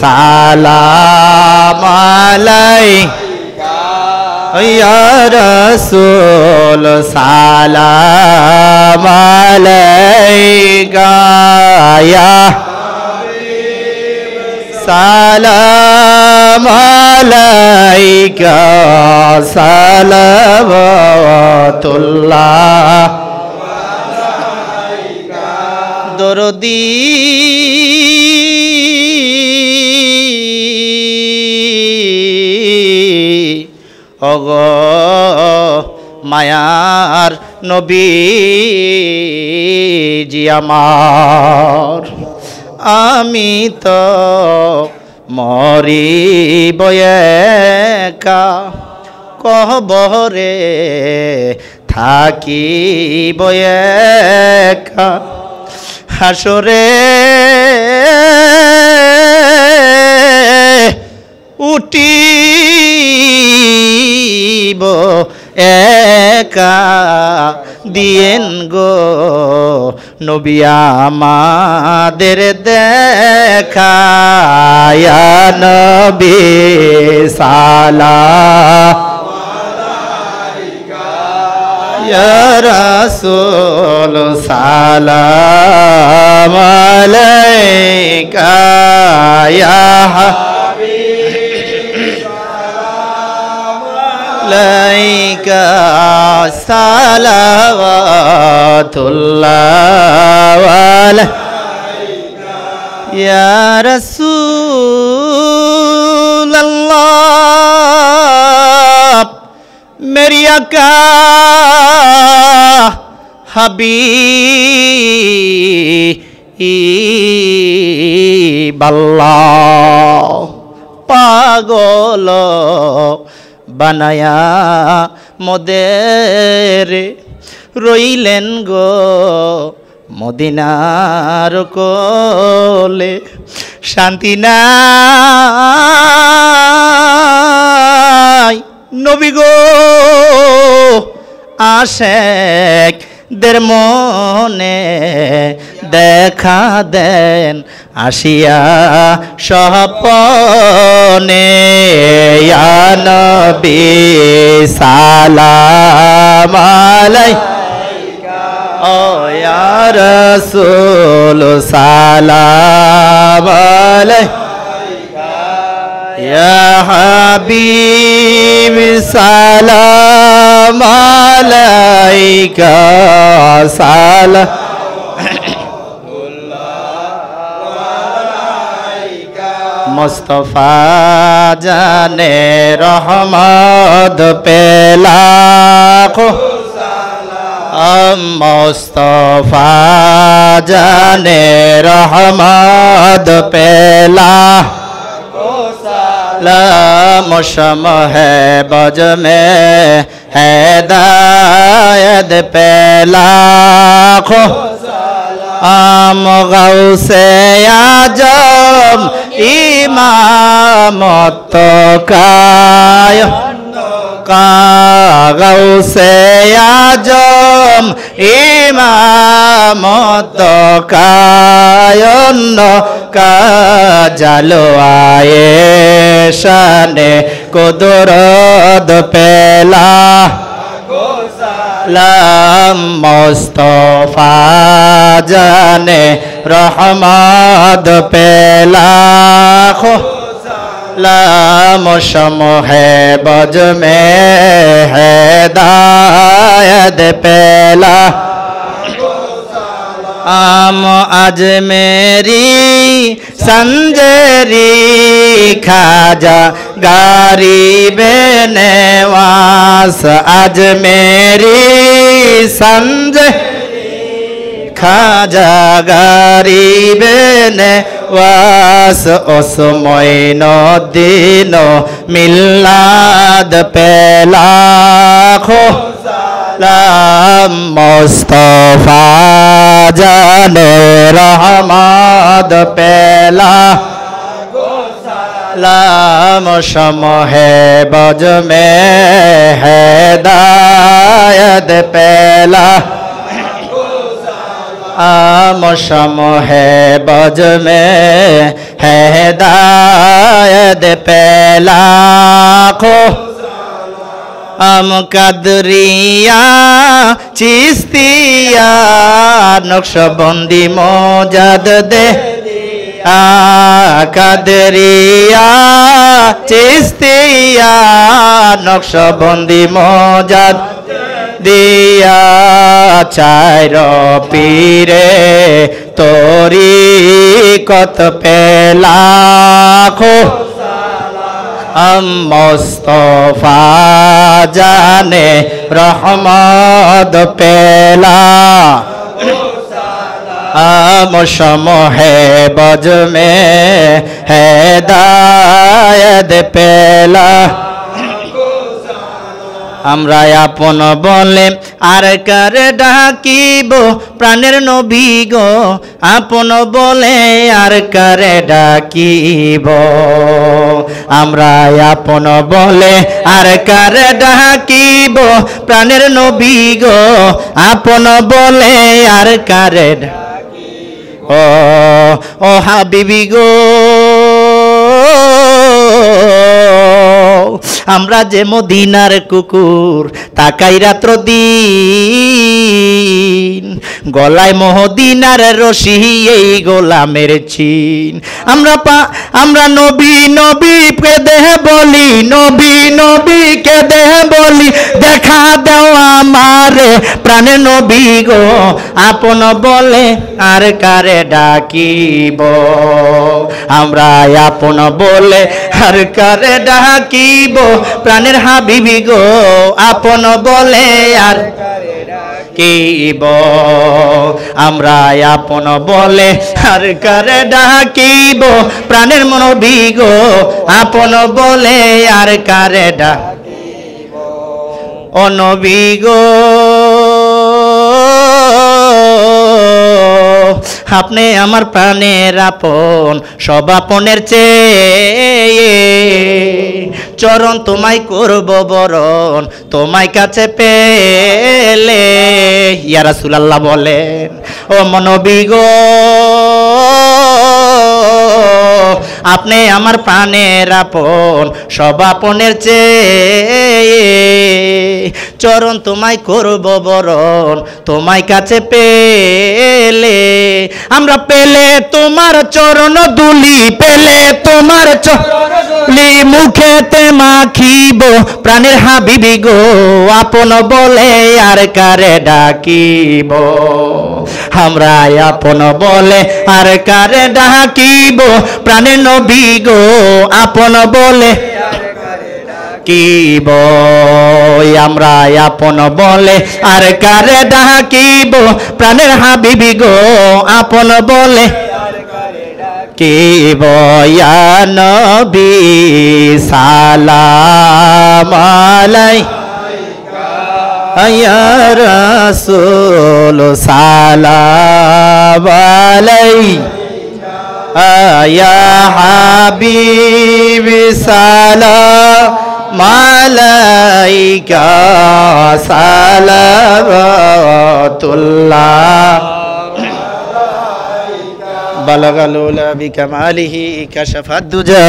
সালাম আলাইকা ইয়া রাসূল সালাম আলাইকা ইয়া হাবিব সালাম আলাইকা সালাওয়াতুল্লাহ আলাইকা দরদি ওগো মায়ার নবীজি আমার আমি তো মরিব একা কবরে থাকিব একা হাসরে উঠিব একা দিয়েন গো নবী আমাদের দেখা ইয়া নবী সালাম আলাইকা ইয়া রাসূল সালাম আলাইকা ইয়া আলাইকা সালাওয়াতুল্লাহ আলাইকা ইয়া রাসূলুল্লাহ মেরি আকা হাবিবাল্লাহ পাগল বানায়া মোদের রইলেন গো মদিনার কোলে শান্তি নাই নবী গো আশেক দের মনে দেখা দেন আসিয়া স্বপনে ইয়া নবী সালাম আলাইকা ও ইয়া রাসূল সালাম আলাইকা ইয়া হাবিব সালাম আলাইকা সালাম মুস্তাফা জানে রহমত পেলা মুস্তাফা জানে রহমত পেলা मौसम है बज में हैदायत पेला आम गौसे आजम इमामत काय गौसे आजम इमामत कायन का जालो आए शाने कुदरत पेला लाम मुस्तफा जाने रहमत पेला लाम शम है बज में हैदायत पेला आम आज मेरी संजरी खाजा गरीब नवास आज मेरी संजरी खाजा गरीब नवास ओसमय दिनो मिलाद पेला मुस्तफा जाने रहमत पेला लाम शम है बज में हैदायत पेला मौसम है बज में है हिदायत पहला खो हम कदरिया चिश्तिया नक्शबंदी मोजद दे कदरिया चिश्तिया नक्शबंदी मोजद दिया चार पीरे तोरी कत पेला खो हम मुस्तफा जाने रहमत पेला मौसम है बज में है हिदायत पेला আমরা আপন বলে আর কার ডাকিব প্রাণের নবী গো আপন বলে আর কার ডাকিব আমরা আপন বলে আর কার ডাকিব প্রাণের নবী গো আপন বলে আর কার ও ও হাবিবি গো আমরা যে মদিনার কুকুর তাকাই রাত্র দিন গলায় মদিনার রশি এই গোলামের চিন আমরা নবী নবী কে দেহ বলি নবী নবী কে দেহ বলি দেখা দাও আমারে প্রাণে নবী গো আপন বলে আর কারে ডাকিব আমরা আপন বলে আর কারে ডাকিব প্রাণের হাবিবি গো আপন বলে আর ডাকিব আমরা আপন বলে আর কারে ডাকিব প্রাণের নবী গো আপন বলে আর কারে ডাকিব ও নবী গো আপনি আমার প্রাণের আপন সব আপনের চেয়ে চরণ তোমায় করব বরণ তোমায় কাছে পেলে ইয়া রাসূলুল্লাহ বলেন ও নবী গো আপনি আমার প্রাণের আপন সব আপনের চেয়ে চরণ তোমায় করব বরণ তোমায় কাছে পেলে আমরা পেলে তোমার চরণ দুলি পেলে তোমার চরণ দুলি মুখেতে মাখিব প্রাণের হাবিবি গো আপন বলে আর কারে ডাকিব আমরা আপন বলে আর কারে ডাকিব প্রাণের নবী গো আপন বলে ডাকিব আমরা আপন বলে আর কারে ডাকিব প্রাণের হাবিবি গো আপন বলে ডাকিব ইয়া নবী সালাম আলাইকা ইয়া রাসূল সালাম আলাইকা ইয়া হাবিবি সালাম আলাইকা সালাওয়াতুল্লাহ বালাগাল উলা বিকামালিহি কাশাফাদ দুজা